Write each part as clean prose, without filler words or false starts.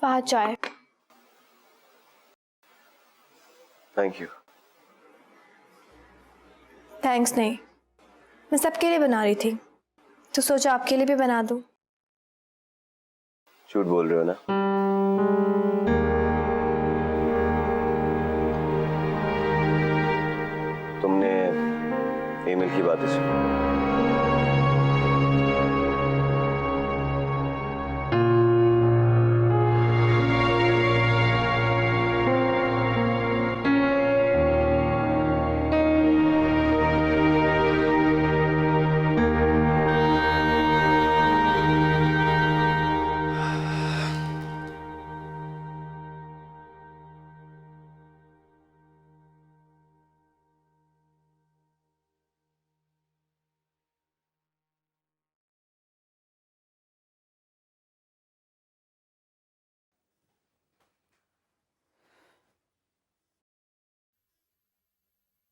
वहाँ चाय। Thank you. Thanks नहीं, मैं सबके लिए बना रही थी तो सोचा आपके लिए भी बना दूं। झूठ बोल रहे हो ना? तुमने ईमेल की बातें सुनी?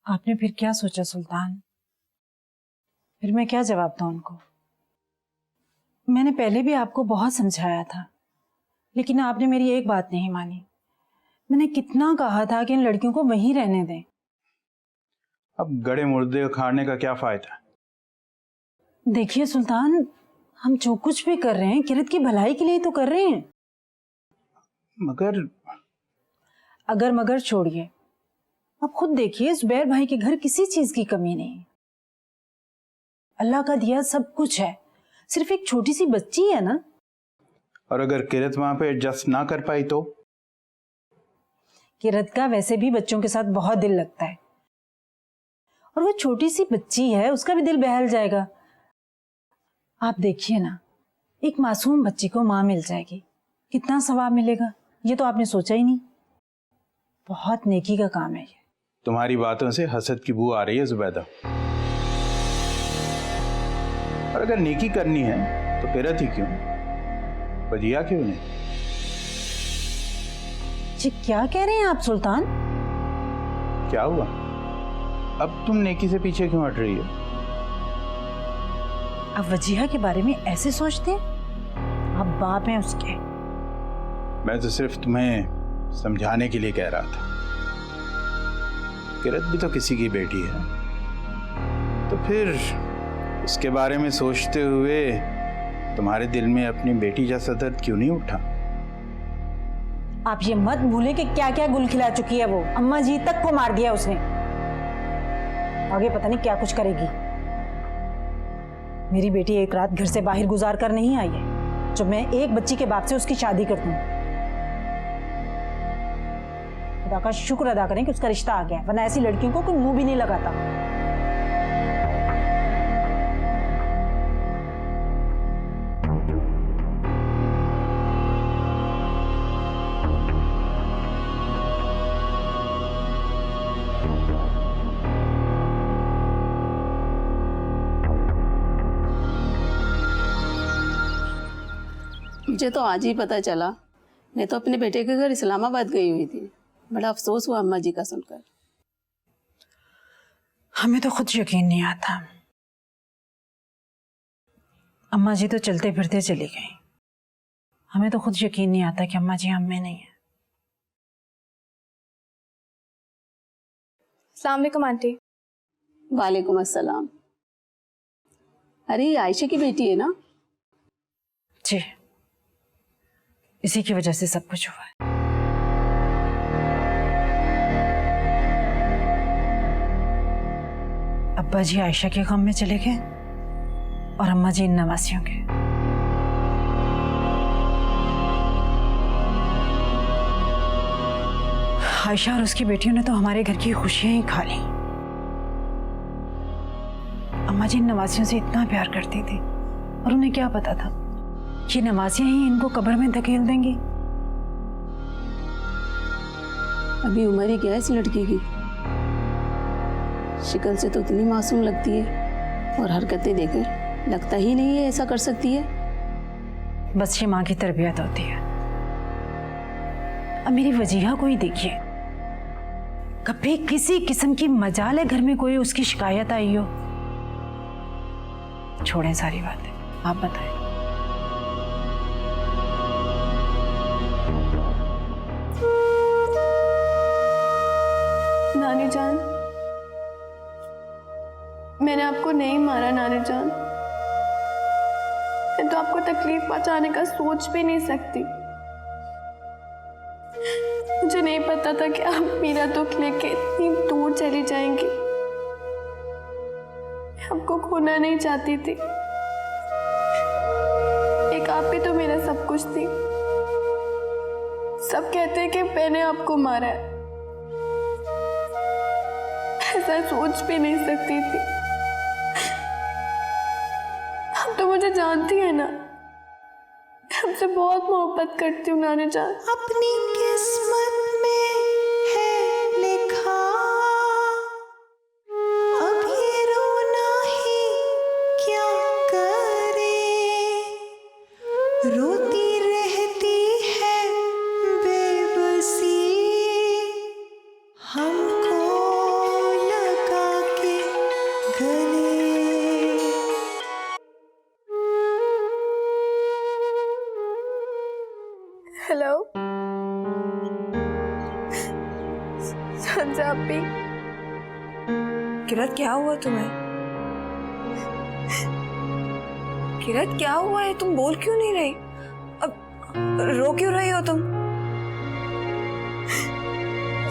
आपने फिर क्या सोचा सुल्तान? फिर मैं क्या जवाब दूं उनको? मैंने पहले भी आपको बहुत समझाया था, लेकिन आपने मेरी एक बात नहीं मानी। मैंने कितना कहा था कि इन लड़कियों को वहीं रहने दें। अब गड़े मुर्दे खाने का क्या फायदा? देखिए सुल्तान, हम जो कुछ भी कर रहे हैं किरत की भलाई के लिए तो कर रहे हैं। मगर अगर मगर छोड़िए, आप खुद देखिए जुबैर भाई के घर किसी चीज की कमी नहीं। अल्लाह का दिया सब कुछ है, सिर्फ एक छोटी सी बच्ची है ना। और अगर किरत वहां पे एडजस्ट ना कर पाई तो? किरत का वैसे भी बच्चों के साथ बहुत दिल लगता है, और वो छोटी सी बच्ची है, उसका भी दिल बहल जाएगा। आप देखिए ना, एक मासूम बच्ची को मां मिल जाएगी, कितना सवाब मिलेगा, ये तो आपने सोचा ही नहीं। बहुत नेकी का काम है ये। तुम्हारी बातों से हसद की बू आ रही है जुबैदा। और अगर नेकी करनी है तो किरत ही क्यों, वजिया क्यों नहीं? जी क्या कह रहे हैं आप सुल्तान? क्या हुआ? अब तुम नेकी से पीछे क्यों हट रही हो? आप वजीहा के बारे में ऐसे सोचते हैं? आप बाप हैं उसके। मैं तो सिर्फ तुम्हें समझाने के लिए कह रहा था। किरत भी तो किसी की बेटी है, तो फिर उसके बारे में सोचते हुए तुम्हारे दिल में अपनी बेटी जैसा दर्द क्यों नहीं उठा? आप ये मत भूलें कि क्या क्या गुल खिला चुकी है वो। अम्मा जी तक को मार दिया उसने, आगे पता नहीं क्या कुछ करेगी। मेरी बेटी एक रात घर से बाहर गुजार कर नहीं आई है जब मैं एक बच्ची के बाप से उसकी शादी कर दूं। खुदा का शुक्र अदा करें कि उसका रिश्ता आ गया, वरना ऐसी लड़कियों को कोई मुंह भी नहीं लगाता। मुझे तो आज ही पता चला, मैं तो अपने बेटे के घर इस्लामाबाद गई हुई थी। बड़ा अफसोस हुआ अम्मा जी का सुनकर। हमें तो खुद यकीन नहीं आता। अम्मा जी तो चलते फिरते चली गई, हमें तो खुद यकीन नहीं आता कि अम्मा जी हम में नहीं है। अस्सलाम वालेकुम आंटी। वालेकुम अस्सलाम। अरे ये आयशा की बेटी है ना? जी, इसी की वजह से सब कुछ हुआ है। अब्बा जी आयशा के गम में चले गए और अम्मा जी इन नवासियों के। आयशा और उसकी बेटियों ने तो हमारे घर की खुशियां ही खा ली। अम्मा जी इन नवासियों से इतना प्यार करती थी, और उन्हें क्या पता था कि नवासियां ही इनको कब्र में धकेल देंगी। अभी उम्र ही क्या है इस लड़की की? शक्ल से तो इतनी मासूम लगती है, और हरकतें देकर लगता ही नहीं है ऐसा कर सकती है। बस ये माँ की तरबियत होती है। अब मेरी वजीहा को ही देखिए, कभी किसी किस्म की मजाल है घर में कोई उसकी शिकायत आई हो? छोड़ें सारी बातें, आप बताएं। आपको नहीं मारा नानी जान। मैं तो आपको तकलीफ पहुंचाने का सोच भी नहीं सकती। मुझे नहीं पता था कि आप मेरा दुख लेके इतनी दूर चली जाएंगी। मैं आपको खोना नहीं चाहती थी। एक आप ही तो मेरा सब कुछ थी। सब कहते हैं कि मैंने आपको मारा है। ऐसा सोच भी नहीं सकती थी। आप तो मुझे जानती है ना, मैं आपसे बहुत मोहब्बत करती हूँ नानी जान। अपनी किस्मत में है लिखा, अभी रोना ही क्या करे, रोती रहती है बेबसी, हमको लगा के गले। हेलो संजा आपी। किरत क्या हुआ तुम्हें? किरत क्या हुआ है? तुम बोल क्यों नहीं रही? अब रो क्यों रही हो तुम?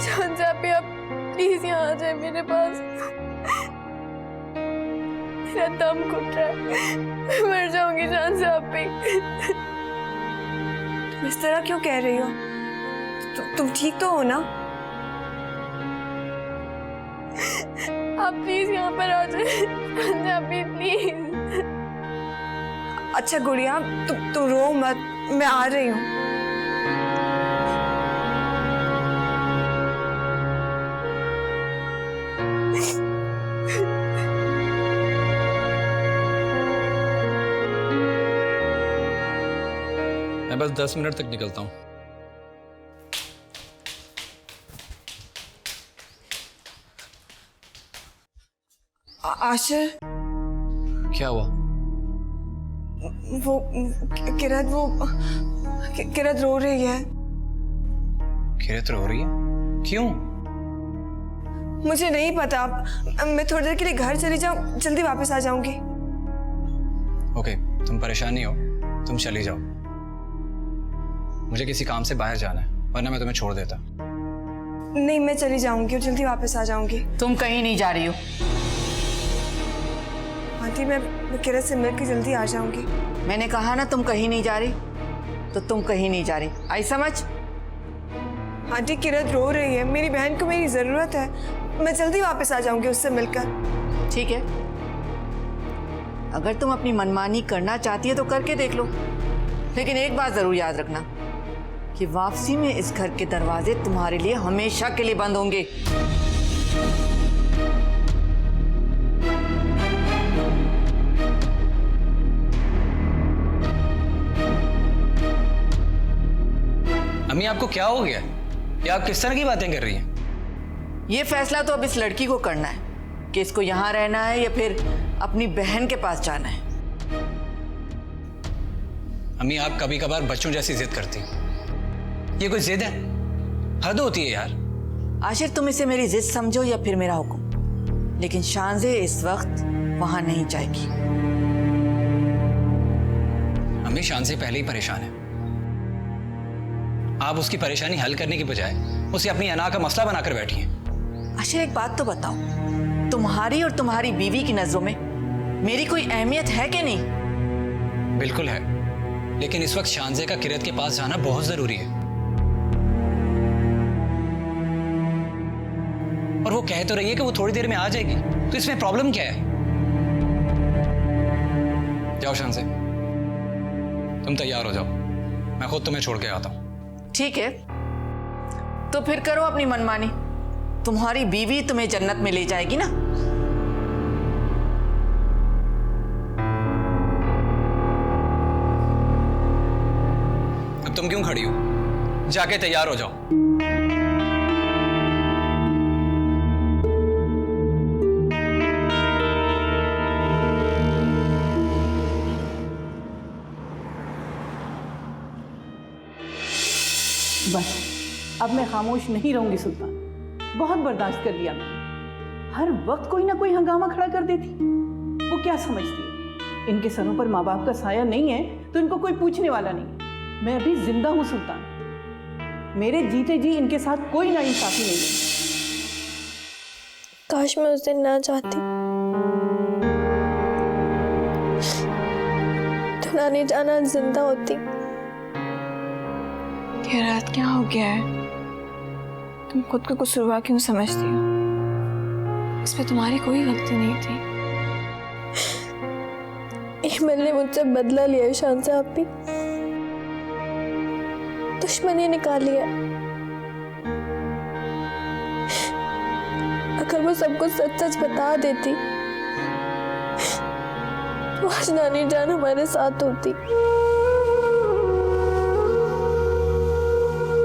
संजा आपी आप प्लीज यहाँ आ जाए मेरे पास। मेरा दम घुट रहा है, मैं मर जाऊंगी संजा आपी। तुम इस तरह क्यों कह रही हो? तुम ठीक तो हो ना? आप प्लीज यहाँ पर आ जाए पंजाबी प्लीज। अच्छा गुड़िया तुम रो मत, मैं आ रही हूँ। मैं बस 10 मिनट तक निकलता हूँ। आशिर क्या हुआ? वो किरत रो रही है। किरत रो रही है? क्यों? मुझे नहीं पता। मैं थोड़ी देर के लिए घर चली जाऊँ, जल्दी वापस आ जाऊंगी। ओके, तुम परेशान नहीं हो, तुम चली जाओ। मुझे किसी काम से बाहर जाना है, वरना मैं तुम्हें छोड़ देता। नहीं मैं चली जाऊंगी और जल्दी वापस आ जाऊंगी। तुम कहीं नहीं जा रही हो। आंटी मैं किरत से मिलकर जल्दी आ जाऊंगी। मैंने कहा ना तुम कहीं नहीं जा रही, तो तुम कहीं नहीं जा रही, आई समझ? आंटी किरत रो रही है, मेरी बहन को मेरी जरूरत है। मैं जल्दी वापस आ जाऊंगी उससे मिलकर। ठीक है, अगर तुम अपनी मनमानी करना चाहती है तो करके देख लो, लेकिन एक बात जरूर याद रखना कि वापसी में इस घर के दरवाजे तुम्हारे लिए हमेशा के लिए बंद होंगे। अम्मी आपको क्या हो गया? या आप किस तरह की बातें कर रही हैं? ये फैसला तो अब इस लड़की को करना है कि इसको यहां रहना है या फिर अपनी बहन के पास जाना है। अम्मी आप कभी कभार बच्चों जैसी जिद करती हैं। ये कोई जिद है? हद होती है यार। आशिर तुम इसे मेरी जिद समझो या फिर मेरा हुक्म, लेकिन शानज़े इस वक्त वहां नहीं जाएगी। अम्मी शान से पहले ही परेशान है। आप उसकी परेशानी हल करने की बजाय उसे अपनी अना का मसला बनाकर बैठी हैं। आशिर एक बात तो बताओ, तुम्हारी और तुम्हारी बीवी की नजरों में मेरी कोई अहमियत है कि नहीं? बिल्कुल है, लेकिन इस वक्त शानजे का किरत के पास जाना बहुत जरूरी है। और वो कह तो रही है कि वो थोड़ी देर में आ जाएगी, तो इसमें प्रॉब्लम क्या है? जाओ शानजे, तुम तैयार हो जाओ, मैं खुद तुम्हें छोड़ के आता हूं। ठीक है, तो फिर करो अपनी मनमानी। तुम्हारी बीवी तुम्हें जन्नत में ले जाएगी ना। अब तुम क्यों खड़ी हो? जाके तैयार हो जाओ। बस अब मैं खामोश नहीं रहूंगी सुल्तान, बहुत बर्दाश्त कर लिया मैंने। हर वक्त कोई ना कोई हंगामा खड़ा कर देती। वो क्या समझती है? इनके सरों पर माँ बाप का साया नहीं है तो इनको कोई पूछने वाला नहीं है। मैं अभी जिंदा हूँ सुल्तान, मेरे जीते जी इनके साथ कोई नाइंसाफी नहीं है। काश मैं उस दिन ना चाहती तो नानी जाना जिंदा होती। किरत क्या हो गया है? तुम खुद को कसूरवार क्यों समझती हो? इसमें तुम्हारी कोई गलती नहीं थी। ईमल ने मुझसे बदला लिया ईशान से, आप भी दुश्मनी निकाल लिया। अगर वो सबको सच सच बता देती तो आज नानी जान हमारे साथ होती।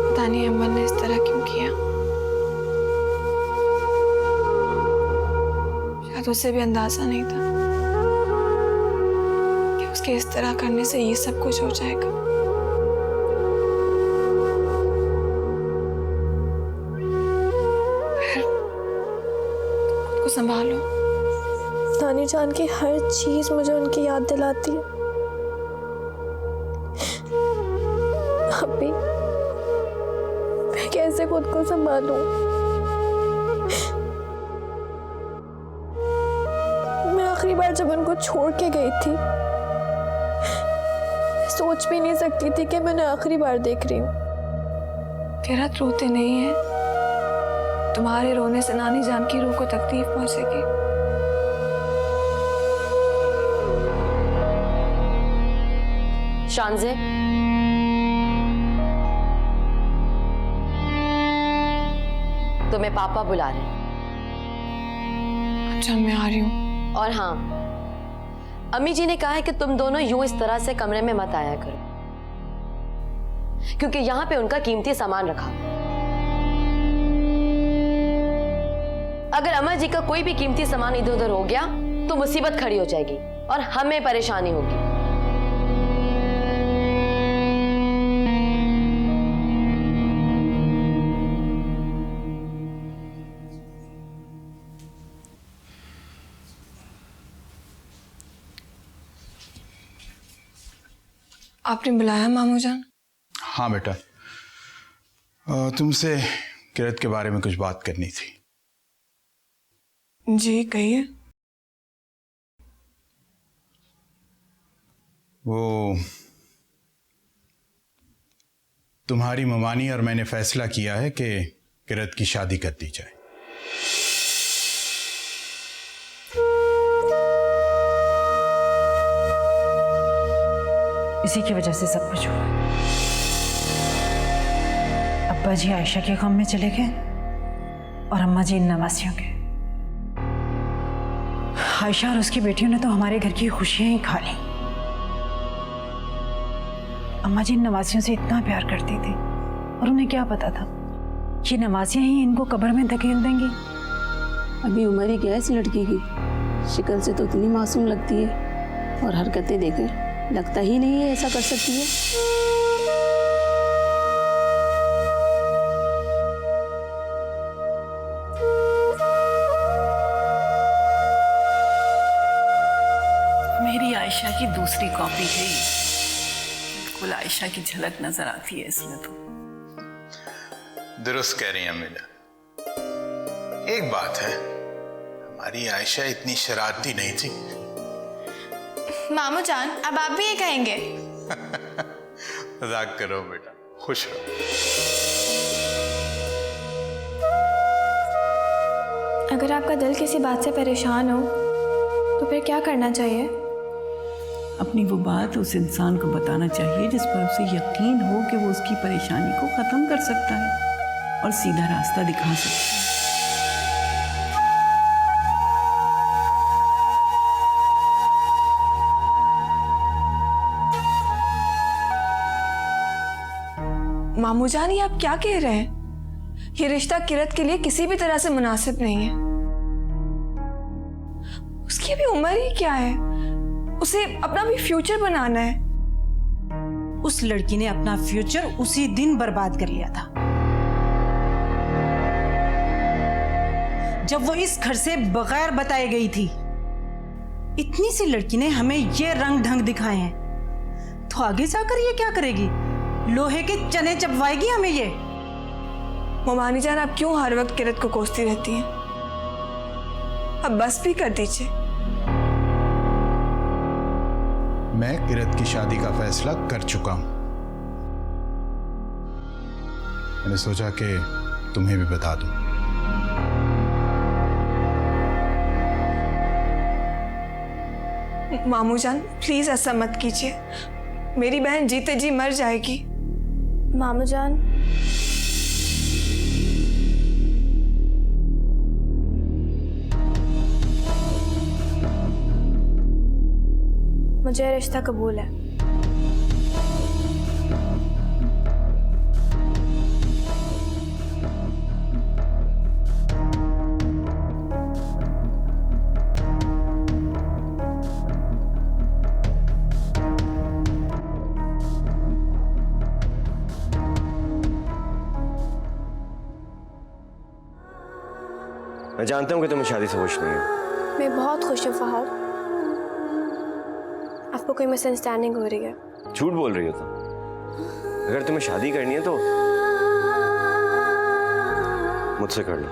पता नहीं अम्मा ने इस तरह क्यों किया। शायद उसे भी अंदाजा नहीं था कि उसके इस तरह करने से ये सब कुछ हो जाएगा। खुद को संभालो। नानी जान की हर चीज मुझे उनकी याद दिलाती है। अभी मैं कैसे खुद को संभालूं? मैं आखिरी बार जब उनको छोड़ के गई थी सोच भी नहीं सकती थी कि मैं उन्हें आखिरी बार देख रही हूँ। किरत रोते नहीं है। तुम्हारे रोने से नानी जान की रूह को तकलीफ पहुंचेगी। शानज़े, तुम्हें पापा बुला रहे हैं। अच्छा मैं आ रही हूँ। और हाँ, अम्मी जी ने कहा है कि तुम दोनों यूं इस तरह से कमरे में मत आया करो, क्योंकि यहाँ पे उनका कीमती सामान रखा। अगर अम्मा जी का कोई भी कीमती सामान इधर उधर हो गया तो मुसीबत खड़ी हो जाएगी और हमें परेशानी होगी। आपने बुलाया मामू जान? हाँ बेटा, तुमसे किरत के बारे में कुछ बात करनी थी। जी कहिए। वो तुम्हारी ममानी और मैंने फैसला किया है कि किरत की शादी कर दी जाए। इसी की वजह से सब कुछ हुआ। अब्बा जी आयशा के गम में चले गए और अम्मा जी इन नवासियों के। आयशा और उसकी बेटियों ने तो हमारे घर की खुशियां ही खा ली। अम्मा जी इन नवासियों से इतना प्यार करती थी और उन्हें क्या पता था कि नवासियां ही इनको कब्र में धकेल देंगी। अभी उम्र ही क्या है इस लड़की की, शक्ल से तो इतनी मासूम लगती है और हरकतें देकर लगता ही नहीं है ऐसा कर सकती है। मेरी आयशा की दूसरी कॉपी है ये। बिल्कुल आयशा की झलक नजर आती है इसमें तो। दुरुस्त कह रही हैं अम्मी। एक बात है, हमारी आयशा इतनी शरारती नहीं थी। मामू जान अब आप भी ये कहेंगे? मजाक करो बेटा, खुश रहो। अगर आपका दिल किसी बात से परेशान हो तो फिर क्या करना चाहिए? अपनी वो बात उस इंसान को बताना चाहिए जिस पर उसे यकीन हो कि वो उसकी परेशानी को खत्म कर सकता है और सीधा रास्ता दिखा सकता है। मामू जान ये आप क्या कह रहे हैं? ये रिश्ता किरत के लिए किसी भी तरह से मुनासिब नहीं है। उसकी अभी उम्र ही क्या है, उसे अपना भी फ्यूचर बनाना है। उस लड़की ने अपना फ्यूचर उसी दिन बर्बाद कर लिया था जब वो इस घर से बगैर बताए गई थी। इतनी सी लड़की ने हमें ये रंग ढंग दिखाए हैं, तो आगे जाकर ये क्या करेगी? लोहे के चने चबवाएगी हमें ये। मोमानी जान, आप क्यों हर वक्त किरत को कोसती रहती हैं? अब बस भी कर दीजिए। मैं किरत की शादी का फैसला कर चुका हूं। मैंने सोचा कि तुम्हें भी बता दूं। मामू जान, प्लीज ऐसा मत कीजिए। मेरी बहन जीते जी मर जाएगी। मामू जान, मुझे रिश्ता कबूल है। मैं जानता हूँ कि तुम्हें शादी से खुश नहीं हो। मैं बहुत खुश हूँ फहद। आपको कोई मिसअंडरस्टैंडिंग हो रही है। झूठ बोल रही हो तुम। अगर तुम्हें शादी करनी है तो मुझसे कर लो।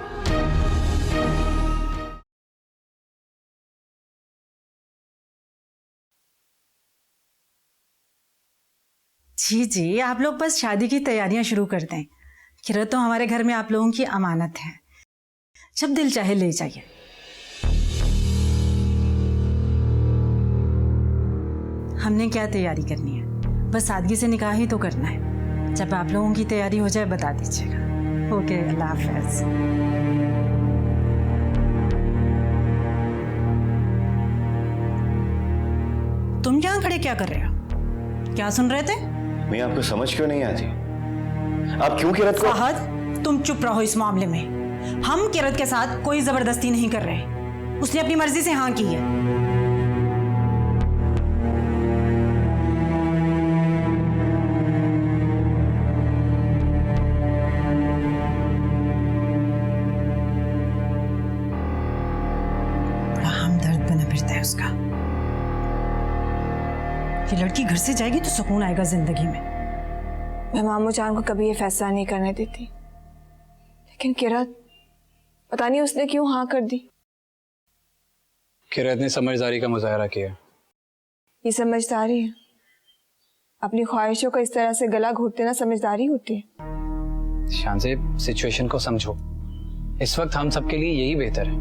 जी जी, आप लोग बस शादी की तैयारियां शुरू कर दें। किरत तो हमारे घर में आप लोगों की अमानत है, जब दिल चाहे ले जाइए। हमने क्या तैयारी करनी है, बस सादगी से निकाह ही तो करना है। जब आप लोगों की तैयारी हो जाए बता दीजिएगा। ओके, अल्लाह हाफ़िज़। तुम यहाँ खड़े क्या कर रहे हो? क्या सुन रहे थे? मैं आपको समझ क्यों नहीं आती? आप क्यों किरत को? फहद, तुम चुप रहो इस मामले में। हम किरत के साथ कोई जबरदस्ती नहीं कर रहे। उसने अपनी मर्जी से हाँ की है। बड़ा हमदर्द बना फिरता है उसका। ये लड़की घर से जाएगी तो सुकून आएगा जिंदगी में। मैं मामू जान को कभी ये फैसला नहीं करने देती, लेकिन किरत पता नहीं उसने क्यों हाँ कर दी। किरत ने समझदारी का मुजाहरा किया। ये समझदारी है? अपनी ख्वाहिशों को इस तरह से गला घोट देना समझदारी होती है? शान से सिचुएशन को समझो। इस वक्त हम सबके लिए यही बेहतर है।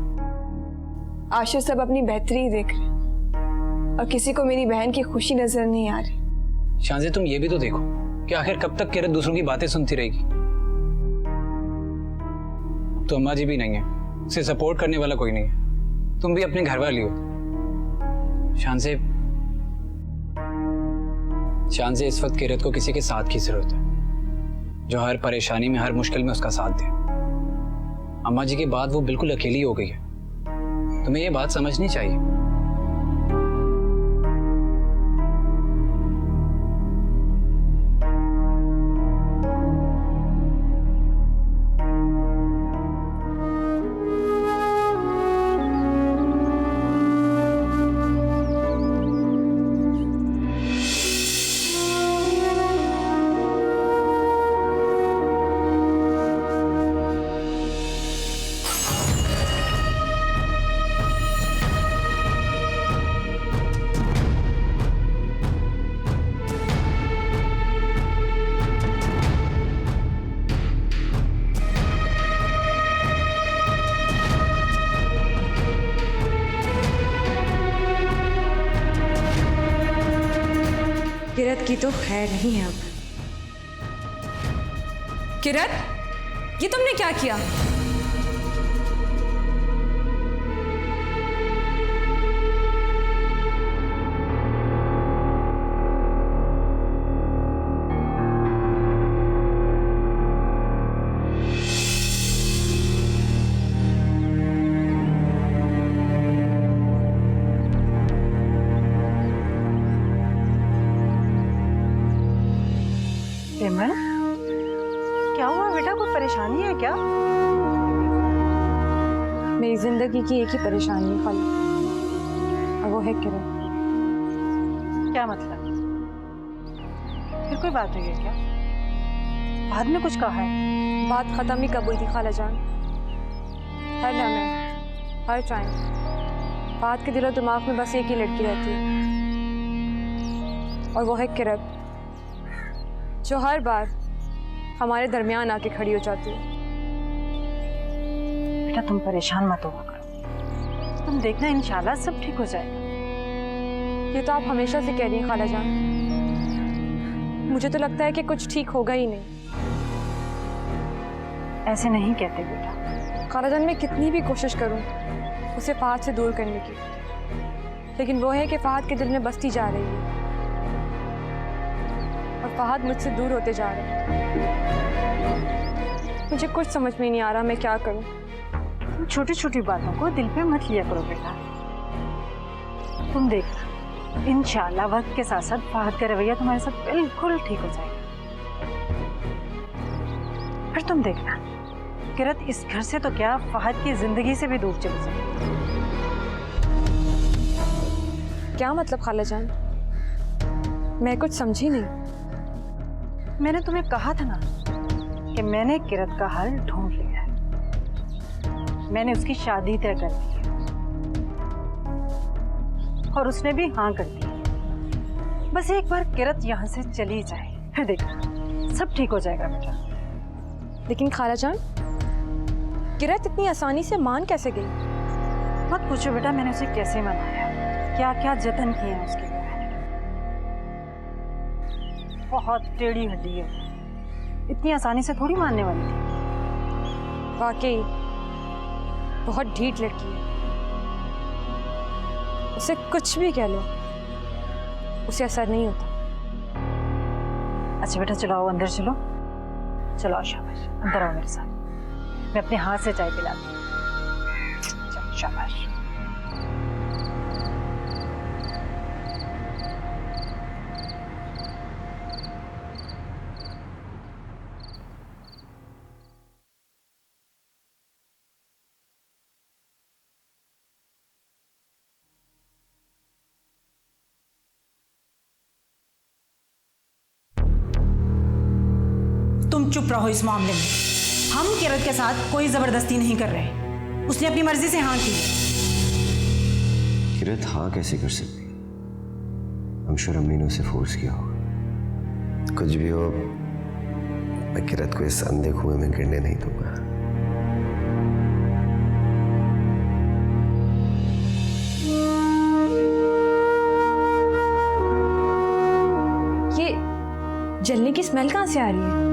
आशा सब अपनी बेहतरी ही देख रहे हैं और किसी को मेरी बहन की खुशी नजर नहीं आ रही। शान से तुम ये भी तो देखो कि आखिर कब तक किरत दूसरों की बातें सुनती रहेगी। तो अम्मा जी भी नहीं है, उसे सपोर्ट करने वाला कोई नहीं है। तुम भी अपने घर वाली हो। शान से इस वक्त किरत को किसी के साथ की जरूरत है, जो हर परेशानी में, हर मुश्किल में उसका साथ दे। अम्मा जी के बाद वो बिल्कुल अकेली हो गई है। तुम्हें ये बात समझनी चाहिए। किरत की तो खैर नहीं है अब। किरत, ये तुमने क्या किया? सिमरन, क्या हुआ बेटा? कोई परेशानी है क्या? मेरी जिंदगी की एक ही परेशानी है खाली, और वो है किरण। क्या मतलब? फिर कोई बात हुई है क्या? बाद में कुछ कहा है? बात खत्म ही कब हुई थी खाला जान? हर लम्हे, हर टाइम फहद के दिलो दिमाग में बस एक ही लड़की रहती है, और वो है किरण, जो हर बार हमारे दरमियान आके खड़ी हो जाती है। बेटा तुम परेशान मत हुआ करो, तुम देखना इंशाल्लाह सब ठीक हो जाएगा। ये तो आप हमेशा से कह रही हैं खाला जान, मुझे तो लगता है कि कुछ ठीक होगा ही नहीं। ऐसे नहीं कहते बेटा। खाला जान, मैं कितनी भी कोशिश करूं उसे फहद से दूर करने की, लेकिन वो है कि फहद के दिल में बसती जा रही है और फहद मुझसे दूर होते जा रहे हैं। मुझे कुछ समझ में नहीं आ रहा मैं क्या करूं। तुम छोटी छोटी बातों को दिल पे मत लिया करो बेटा। तुम देखना इंशाल्लाह वक्त के साथ साथ फहद का रवैया तुम्हारे साथ बिल्कुल ठीक हो जाएगा। फिर तुम देखना किरत इस घर से तो क्या फहद की जिंदगी से भी दूर चली जाएगी। क्या मतलब खाला जान? मैं कुछ समझी नहीं। मैंने तुम्हें कहा था ना कि मैंने किरत का हल ढूंढ लिया है। मैंने उसकी शादी तय कर दी है और उसने भी हाँ कर दी। बस एक बार किरत यहाँ से चली जाए, फिर देखना सब ठीक हो जाएगा बेटा। लेकिन खाला जान, किरत इतनी आसानी से मान कैसे गई? मत पूछो बेटा मैंने उसे कैसे मनाया, क्या क्या जतन किए हैं उसके लिए। बहुत टेढ़ी हड्डी है, इतनी आसानी से थोड़ी मानने वाली थी। वाकई बहुत ढीठ लड़की है, उसे कुछ भी कह लो उसे असर नहीं होता। अच्छा बेटा चलो आओ अंदर, चलो चलो शाबाश अंदर आओ मेरे साथ, मैं अपने हाथ से चाय पिलाती हूँ। चलो शाबाश। तुम चुप रहो इस मामले में। हम किरत के साथ कोई जबरदस्ती नहीं कर रहे, उसने अपनी मर्जी से हाँ की। किरत हाँ कैसे कर सकती? हम श्योर अम्मी ने उसे फोर्स किया होगा। कुछ भी हो, मैं किरत को इस अंधे कुएं में गिरने नहीं दूंगा। ये जलने की स्मेल कहाँ से आ रही है?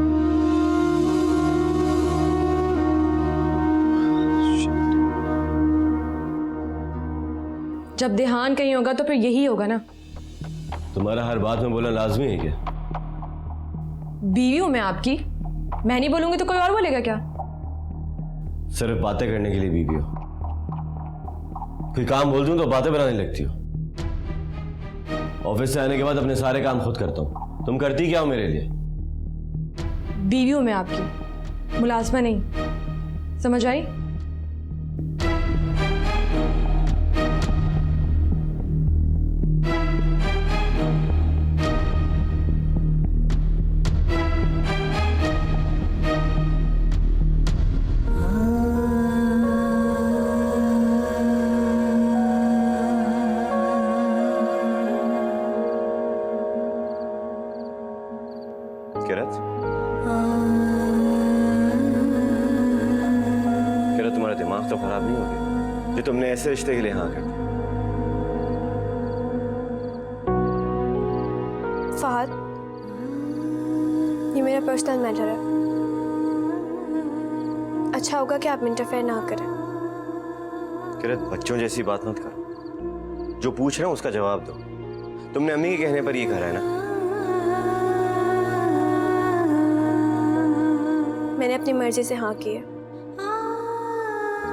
जब देहान कहीं होगा तो फिर यही होगा ना। तुम्हारा हर बात में बोलना लाजमी है क्या? बीवी हूं मैं आपकी, मैं नहीं बोलूंगी तो कोई और बोलेगा क्या? सिर्फ बातें करने के लिए बीवी हो, कोई काम बोल दूं तो बातें बनाने लगती हो। ऑफिस से आने के बाद अपने सारे काम खुद करता हूं, तुम करती क्या हो मेरे लिए? बीवी हूं मैं आपकी, मुलाजमा नहीं, समझ आई? किरत, तुम्हारा दिमाग तो खराब नहीं हो गया जो तुमने ऐसे रिश्ते के लिए हाँ कर दिया? फहद, ये मेरा पर्सनल मैटर है, अच्छा होगा कि आप इंटरफेयर ना करें। किरत, बच्चों जैसी बात मत करो, जो पूछ रहे हो उसका जवाब दो। तुमने अम्मी के कहने पर ये करा है ना? मैंने अपनी मर्जी से हाँ की है।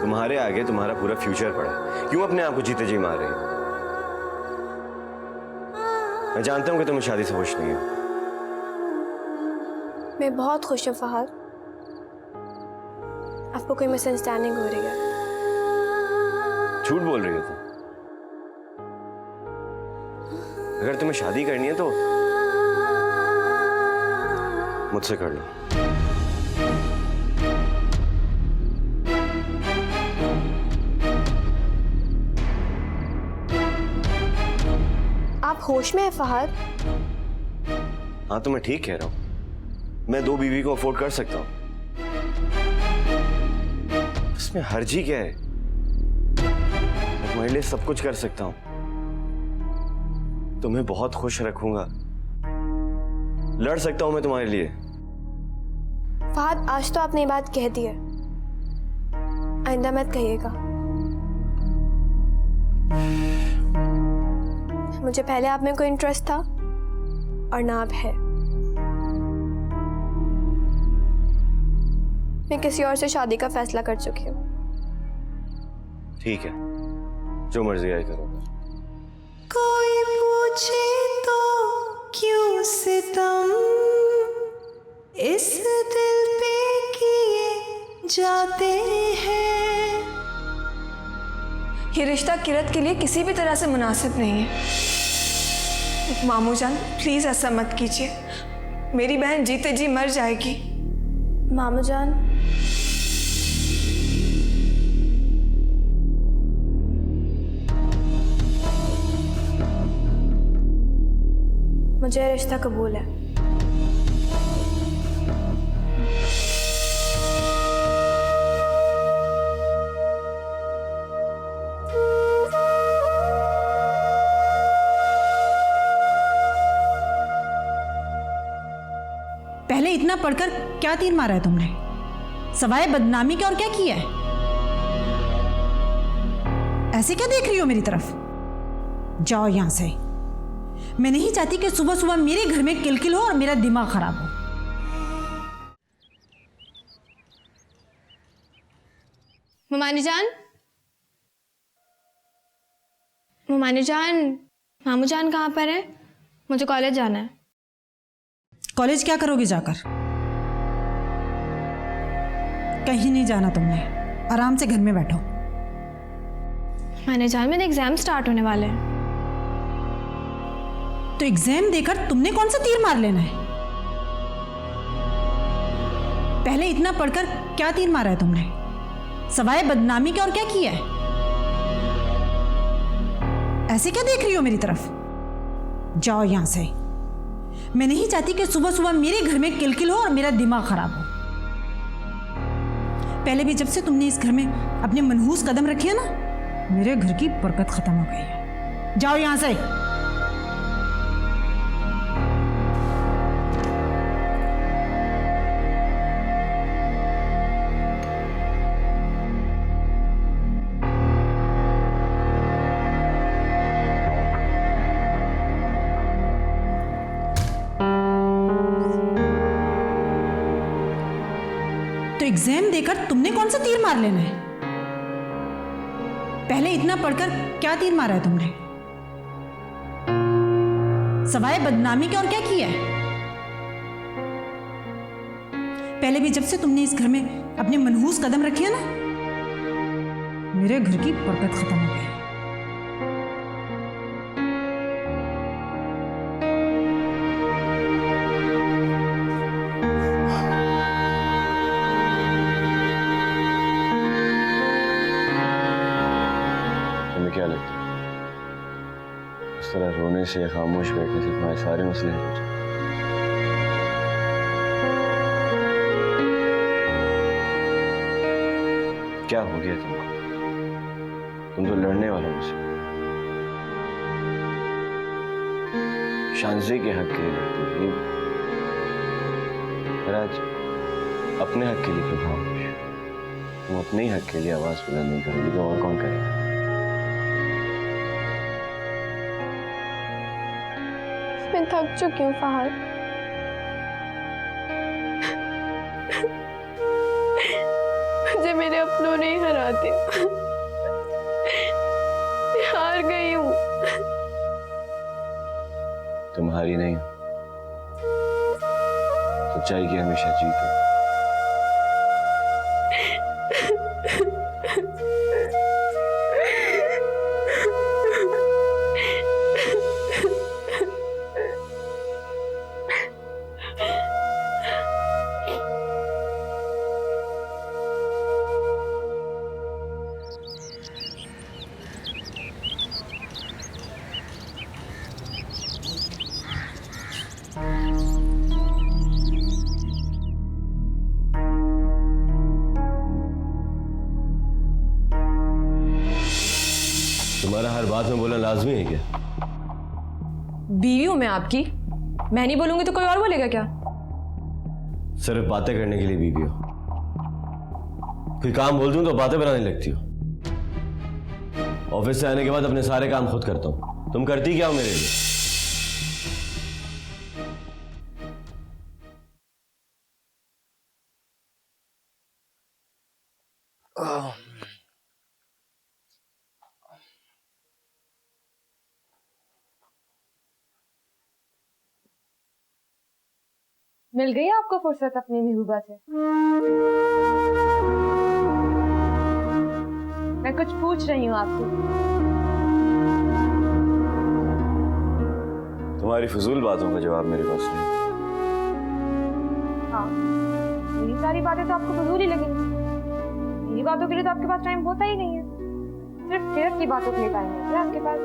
तुम्हारे आगे तुम्हारा पूरा फ्यूचर पड़ा है, क्यों अपने आप को जीते जी मार रही हो? मैं जानता हूं कि तुम्हें शादी से खुश नहीं हो। मैं बहुत खुश हूँ फहद, आपको कोई मिसअंडरस्टैंडिंग हो रही है। झूठ बोल रही हो तुम। अगर तुम्हें शादी करनी है तो मुझसे कर लो। आप होश में हैं फहद? हाँ तो मैं ठीक कह रहा हूं। मैं 2 बीवी को अफोर्ड कर सकता हूं। इसमें हर्जी क्या है? मैं तुम्हारे लिए सब कुछ कर सकता हूं। तुम्हें बहुत खुश रखूंगा। लड़ सकता हूं मैं तुम्हारे लिए। फहद, आज तो आपने ये बात कह दी है, आइंदा मत कहिएगा। मुझे पहले आप में कोई इंटरेस्ट था और ना अब है। मैं किसी और से शादी का फैसला कर चुकी हूँ। ठीक है, जो मर्जी आए करो। कोई पूछे तो क्यों सितम इस दिल पे किए जाते हैं। ये रिश्ता किरत के लिए किसी भी तरह से मुनासिब नहीं है। मामू जान, प्लीज ऐसा मत कीजिए। मेरी बहन जीते जी मर जाएगी। मामू जान, मुझे रिश्ता कबूल है। पहले इतना पढ़कर क्या तीर मारा है तुमने? सवाए बदनामी के और क्या किया है? ऐसे क्या देख रही हो मेरी तरफ? जाओ यहां से। मैं नहीं चाहती कि सुबह सुबह मेरे घर में किलकिल हो और मेरा दिमाग खराब हो। मुमानी जान, मुमानी जान, मामू जान कहाँ पर है? मुझे कॉलेज जाना है। कॉलेज क्या करोगी जाकर? कहीं नहीं जाना तुमने। आराम से घर में बैठो। मुमानी जान, मेरे एग्जाम स्टार्ट होने वाले हैं। तो एग्जाम देकर तुमने कौन सा तीर मार लेना है? पहले इतना पढ़कर क्या तीर मारा है तुमने? सवाए बदनामी के और क्या किया है? ऐसे क्या देख रही हो मेरी तरफ? जाओ यहां से। मैं नहीं चाहती कि सुबह सुबह मेरे घर में किलकिल हो और मेरा दिमाग खराब हो। पहले भी जब से तुमने इस घर में अपने मनहूस कदम रखे हैं ना, मेरे घर की बरकत खत्म हो गई है। जाओ यहां से। एग्जाम देकर तुमने कौन सा तीर मार लेना है? पहले इतना पढ़कर क्या तीर मारा है तुमने? सवाए बदनामी के और क्या किया है? पहले भी जब से तुमने इस घर में अपने मनहूस कदम रखे हैं ना, मेरे घर की बरकत खत्म हो गई। क्या लगता है इस तरह रोने से, खामोश बैठने से तुम्हारे सारे मसले हल हो जाए? क्या हो गया तुमको? तुम तो लड़ने वाले मुझसे। शांजी के हक के लिए लड़ती थी, पर आज अपने हक के लिए क्यों खामोश? तुम अपने ही हक के लिए आवाज बुलंद नहीं करोगी तो और कौन करेगा? मैं थक चुकी हूँ फहद। मुझे मेरे अपनों ने ही हरा दिया। मैं हार गई हूँ। तुम हारी नहीं हो। सच्चाई की हमेशा जीत हो। तुम्हारा हर बात में बोलना लाजमी है क्या? बीवी हूं मैं आपकी, मैं नहीं बोलूंगी तो कोई और बोलेगा क्या? सिर्फ बातें करने के लिए बीवी हो? कोई काम बोल दूं तो बातें बनाने लगती हो। ऑफिस से आने के बाद अपने सारे काम खुद करता हूं, तुम करती क्या हो मेरे लिए? मिल गई आपको फुर्सत अपनी महबूबा से? मैं कुछ पूछ रही हूँ आपसे। तुम्हारी फजूल बातों का जवाब मेरे पास नहीं। हाँ, मेरी सारी बातें तो आपको फजूल ही लगेंगी। मेरी बातों के लिए तो आपके पास टाइम होता ही नहीं है। सिर्फ किरत की बातों के लिए टाइम होता है आपके पास।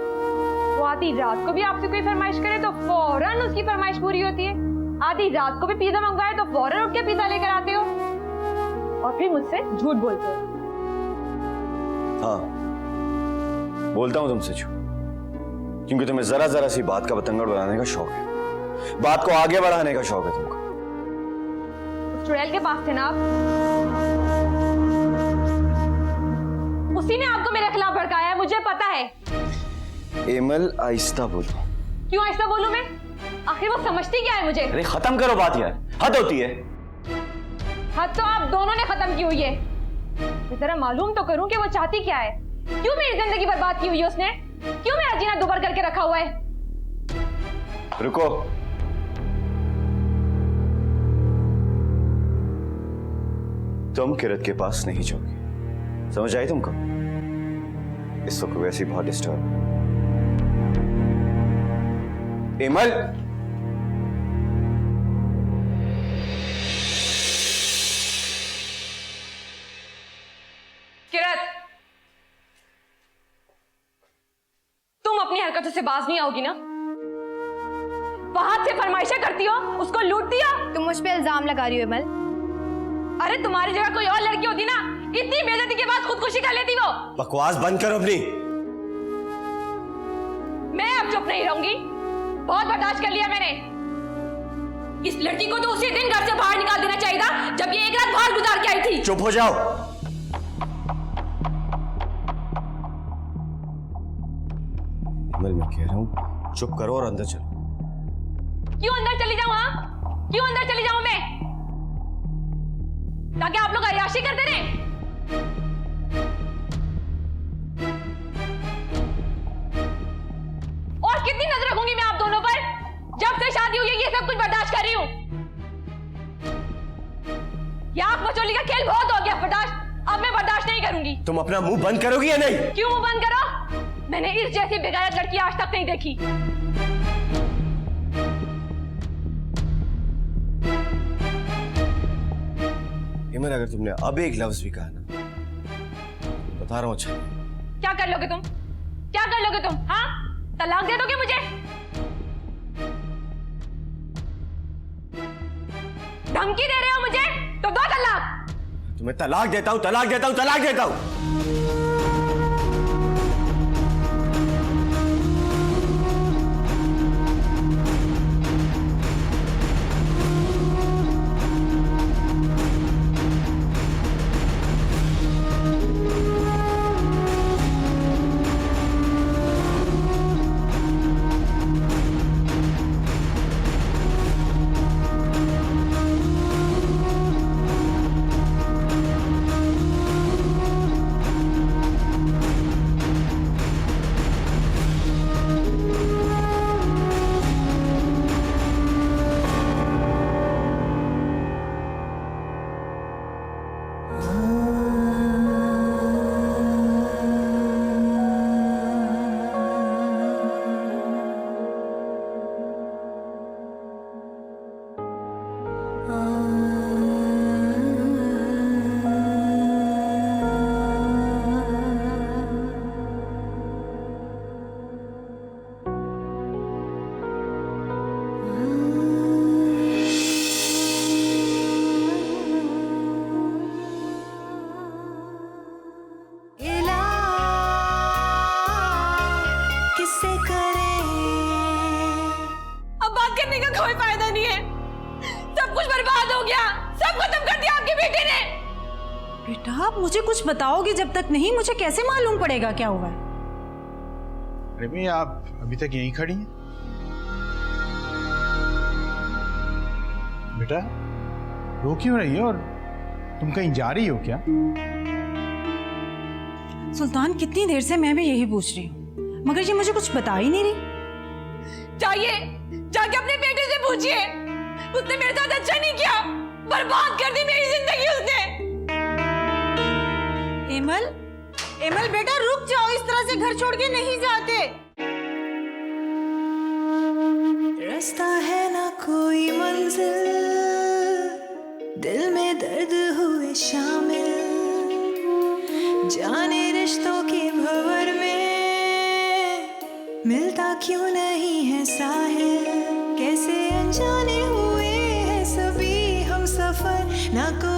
वो आधी रात को भी आपसे कोई फरमाइश करे तो फौरन उसकी फरमाइश पूरी होती है। आधी रात को भी पिज्जा मंगवाए तो फौरन उठ के पिज्जा लेकर आते हो और फिर मुझसे झूठ बोलते हो। हाँ, बोलता हूं तुमसे झूठ, क्योंकि तुम्हें जरा जरा सी बात का बतंगड़ बनाने का शौक है, बात को आगे बढ़ाने का शौक है तुमको। उस चुड़ैल के पास थे ना आप, उसी ने आपको मेरे खिलाफ भड़काया है, मुझे पता है। एमल, आहिस्ता बोलो। क्यों आहिस्ता बोलूं मैं? आखिर वो समझती क्या है मुझे? अरे खत्म करो बात यार, हद होती है। हद तो आप दोनों ने खत्म की हुई है। जरा मालूम तो करूं कि वो चाहती क्या है। क्यों मेरी जिंदगी बर्बाद की हुई है उसने? क्यों मेरा जीना दुबर करके रखा हुआ है? रुको, तुम किरत के पास नहीं जाओगे, समझ आई तुमको? इस वक्त वैसी बहुत डिस्टर्ब। एमल, किरत, तुम अपनी हरकतों से बाज नहीं आओगी ना? बहुत से फरमाइशें करती हो, उसको लूटती हो। तुम मुझ पे इल्जाम लगा रही हो एमल। अरे तुम्हारी जगह कोई और लड़की होती ना, इतनी बेइज्जती के बाद खुदकुशी कर लेती वो। बकवास बंद करो अपनी। मैं अब चुप नहीं रहूंगी, बहुत बर्दाश्त कर लिया मैंने। इस लड़की को तो उसी दिन घर से बाहर निकाल देना चाहिए था जब ये एक रात बाहर गुजार के आई थी। चुप हो जाओ। मैं कह रहा हूं चुप करो और अंदर चलो। क्यों अंदर चली जाऊं? हाँ, क्यों अंदर चली जाऊं मैं? ताकि आप लोग अय्याशी करते रहे। और कितनी नजर रखूंगी मैं आप दोनों पर? जब से शादी हुई है ये सब कुछ बर्दाश्त कर रही हूं। ये आंख मचोली का खेल बहुत हो गया बर्दाश्त। अब मैं बर्दाश्त नहीं करूंगी। तुम अपना मुंह बंद करोगी या नहीं? क्यों मुंह बंद करो? मैंने इस जैसी बेगैरत लड़की आज तक नहीं देखी। इमल, अगर तुमने अब एक लफ्ज भी कहा ना, बता रहा हूं। अच्छा, क्या कर लोगे तुम? क्या कर लोगे तुम? हाँ, तलाक दे दोगे मुझे? धमकी दे रहे हो मुझे? तो दो तलाक। तुम्हें तलाक देता हूं, तलाक देता हूं, तलाक देता हूं। बेटे ने। बेटा आप मुझे कुछ बताओगे, जब तक नहीं मुझे कैसे मालूम पड़ेगा क्या हुआ है? रिमी आप अभी तक यहीं खड़ी हैं? बेटा रो क्यों रही है और तुम कहीं जा रही हो क्या? सुल्तान कितनी देर से मैं भी यही पूछ रही हूँ, मगर ये मुझे कुछ बता ही नहीं रही। जाके अपने बेटे से पूछिए, उसने मेरे साथ अच्छा नहीं किया, बर्बाद कर दी मेरी जिंदगी उसने। एमल, एमल बेटा रुक जाओ, इस तरह से घर छोड़ के नहीं जाते। रास्ता है ना कोई मंजिल, दिल में दर्द हुए शामिल, जाने रिश्तों के भंवर में मिलता क्यों नहीं है साहिल, कैसे अनजाने हुए हैं सभी हम सफर, ना कोई